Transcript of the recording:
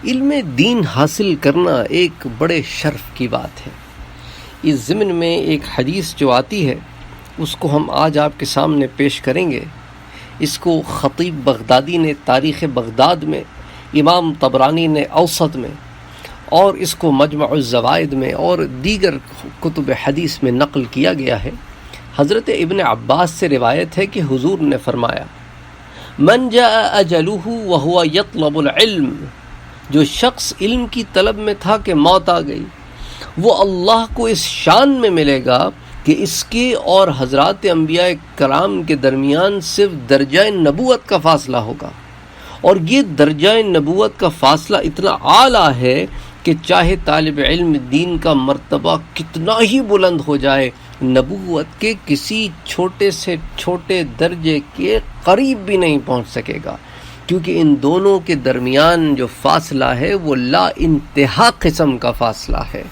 علم دین حاصل کرنا ایک بڑے شرف کی بات ہے۔ اس ضمن میں ایک حدیث جو آتی ہے اس کو ہم آج آپ کے سامنے پیش کریں گے۔ اس کو خطیب بغدادی نے تاریخ بغداد میں، امام طبرانی نے اوسط میں، اور اس کو مجمع الزوائد میں اور دیگر کتب حدیث میں نقل کیا گیا ہے۔ حضرت ابن عباس سے روایت ہے کہ حضور نے فرمایا، من جاء اجلہ وہو یطلب العلم، جو شخص علم کی طلب میں تھا کہ موت آ گئی، وہ اللہ کو اس شان میں ملے گا کہ اس کے اور حضرات انبیاء کرام کے درمیان صرف درجہ نبوت کا فاصلہ ہوگا، اور یہ درجہ نبوت کا فاصلہ اتنا اعلیٰ ہے کہ چاہے طالب علم دین کا مرتبہ کتنا ہی بلند ہو جائے، نبوت کے کسی چھوٹے سے چھوٹے درجے کے قریب بھی نہیں پہنچ سکے گا، کیونکہ ان دونوں کے درمیان جو فاصلہ ہے وہ لا انتہا قسم کا فاصلہ ہے۔